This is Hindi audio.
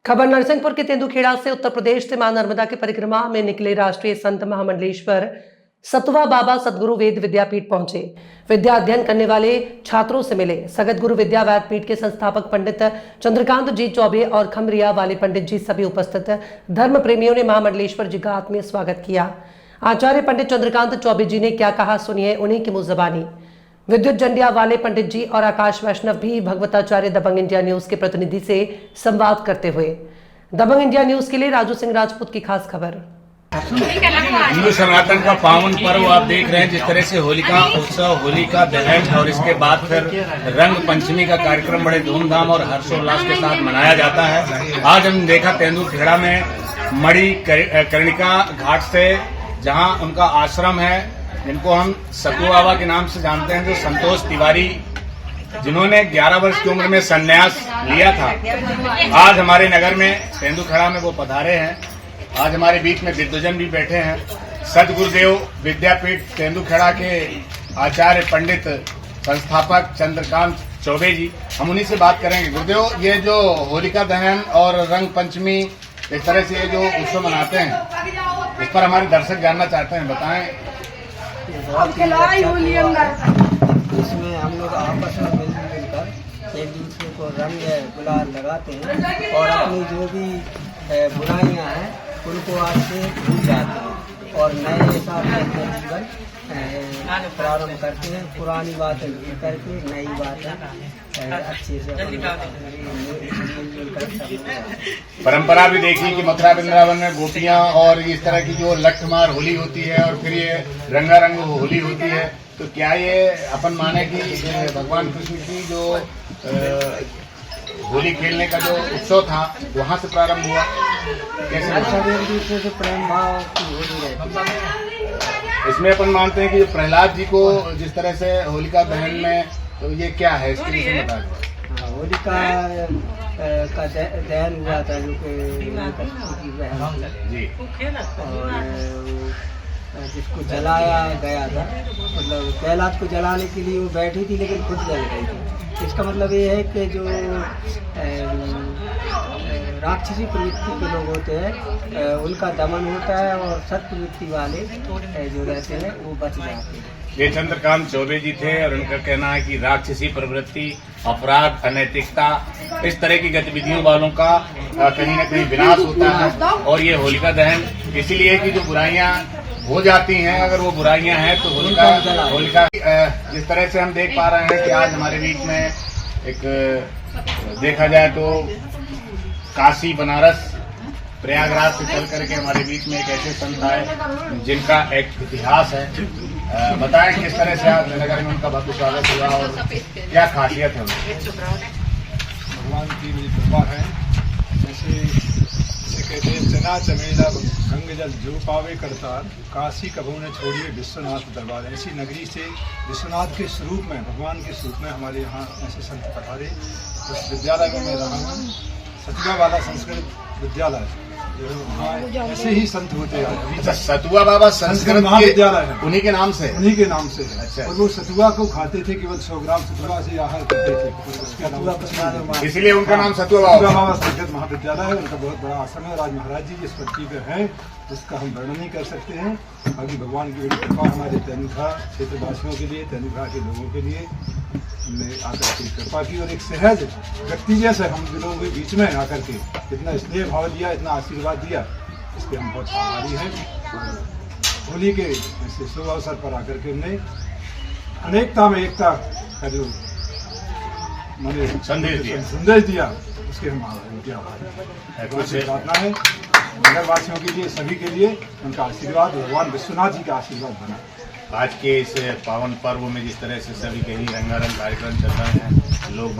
खबर नरसिंहपुर के तेंदुखेड़ा से उत्तर प्रदेश से मां नर्मदा की परिक्रमा में निकले राष्ट्रीय संत महामंडलेश्वर सतुवा बाबा सदगुरु वेद विद्यापीठ पहुंचे। विद्या अध्ययन करने वाले छात्रों से मिले। सगत गुरु विद्या वेदपीठ के संस्थापक पंडित चंद्रकांत जी चौबे और खमरिया वाले पंडित जी सभी उपस्थित धर्म प्रेमियों ने महामंडलेश्वर जी का आत्मीय स्वागत किया। आचार्य पंडित चंद्रकांत चौबे जी ने क्या कहा, सुनिए उन्हीं की मुंह ज़बानी। विद्युत जंडिया वाले पंडित जी और आकाश वैष्णव भी भगवताचार्य दबंग इंडिया न्यूज के प्रतिनिधि से संवाद करते हुए। दबंग इंडिया न्यूज के लिए राजू सिंह राजपूत की खास खबर। हिंदू सनातन का पावन पर्व आप देख रहे हैं, जिस तरह से होलिका उत्सव, होलिका दहन और इसके बाद फिर रंग पंचमी का कार्यक्रम बड़े धूमधाम और हर्षोल्लास के साथ मनाया जाता है। आज हम देखा तेंदुखेड़ा में मणि कर्णिका घाट से, जहां उनका आश्रम है, जिनको हम सतुवा बाबा के नाम से जानते हैं, जो संतोष तिवारी, जिन्होंने 11 वर्ष की उम्र में संन्यास लिया था, आज हमारे नगर में तेंदुखेड़ा में वो पधारे हैं। आज हमारे बीच में विद्वजन भी बैठे हैं। सदगुरुदेव विद्यापीठ तेंदुखेड़ा के आचार्य पंडित संस्थापक चंद्रकांत चौबे जी, हम उन्हीं से बात करेंगे। गुरुदेव, ये जो होलिका दहन और रंग पंचमी, इस तरह से ये जो उत्सव मनाते हैं, इस पर हमारे दर्शक जानना चाहते हैं, बताएं। इसमें हम लोग आपस में मिलकर एक दूसरे को रंग गुलाल लगाते हैं और अपनी जो भी बुराइयां हैं उनको आज से भूल जाते हैं और नए हिसाब से अपना जीवन प्रारंभ करते हैं। पुरानी बातें भूल करके नई बातें अच्छे से परंपरा भी देखी कि मथुरा वृंदावन में गोपियां और इस तरह की जो लठमार होली होती है और फिर ये रंगारंग होली होती है, तो क्या ये अपन माने कि भगवान कृष्ण की जो होली खेलने का जो उत्सव था वहां से प्रारंभ हुआ? कैसे सब एक दूसरे से प्रेम भाव की होली रहती। इसमें अपन मानते हैं कि जो प्रहलाद जी को जिस तरह से होलिका दहन में, तो ये क्या है, इसके विषय में बता दो। होलिका का दहन हुआ था, जो कि जी, और जिसको जलाया गया था, मतलब प्रहलाद को जलाने के लिए वो बैठी थी लेकिन खुद जल गई थी। इसका मतलब ये है कि जो राक्षसी प्रवृत्ति के लोग होते हैं उनका दमन होता है और सत प्रवृत्ति वाले जो रहते हैं वो बच जाते हैं। ये चंद्रकांत चौबे जी थे और उनका कहना है कि राक्षसी प्रवृत्ति, अपराध, अनैतिकता, इस तरह की गतिविधियों वालों का कहीं न कहीं विनाश होता है। और ये होलिका दहन इसीलिए कि जो बुराइयां हो जाती हैं, अगर वो बुराइयां हैं तो होलिका जिस तरह से हम देख पा रहे हैं कि आज हमारे बीच में एक देखा जाए तो काशी, बनारस, प्रयागराज से चल करके हमारे बीच में एक ऐसे संत आए जिनका एक इतिहास है। बताएं किस तरह से आज नगर में उनका भव्य स्वागत हुआ और क्या खासियत है उनकी? भगवान की मेरी कृपा है। जैसे कहते हैं, चना चमेला गंग जल जो पावे करतार, काशी कभू ने छोड़िए विश्वनाथ दरबार। ऐसी नगरी से विश्वनाथ के स्वरूप में, भगवान के स्वरूप में हमारे यहाँ ऐसे संत पधारे। उस विद्यालय में मैं रहा हूँ, सतुवा वाला संस्कृत विद्यालय, जो वहाँ ऐसे ही संत होते हैं। अच्छा, सतुवा बाबा संस्कृत महाविद्यालय है, उन्हीं के नाम से? उन्हीं के नाम से है। अच्छा। और वो सतुवा को खाते थे, केवल 100 ग्राम सतुवा से आहार करते थे। उसके अलावा इसलिए उनका नाम सतुवा बाबा संस्कृत महाविद्यालय है। उनका बहुत बड़ा आश्रम है। राज महाराज जी जिस पृथ्वी पर हैं उसका हम वर्णन नहीं कर सकते हैं। बाकी भगवान की बड़ी कृपा हमारे तेंदुखेड़ा क्षेत्रवासियों के लिए, तेंदुखेड़ा के लोगों के लिए हमने आकर के कृपा की और एक सहज व्यक्ति जैसे हम लोगों के बीच में आकर के इतना स्नेह भाव दिया, इतना आशीर्वाद दिया, इसके हम बहुत आभारी हैं। होली के ऐसे शुभ अवसर पर आकर के हमने अनेकता में एकता का जो मैंने संदेश दिया, उसके हम उनके आभारी हैं। प्रार्थना है नगरवासियों के लिए, सभी के लिए उनका आशीर्वाद, भगवान विश्वनाथ जी का आशीर्वाद बना। आज के इस पावन पर्व में जिस तरह से सभी कहीं रंगारंग कार्यक्रम चल रहे हैं, लोग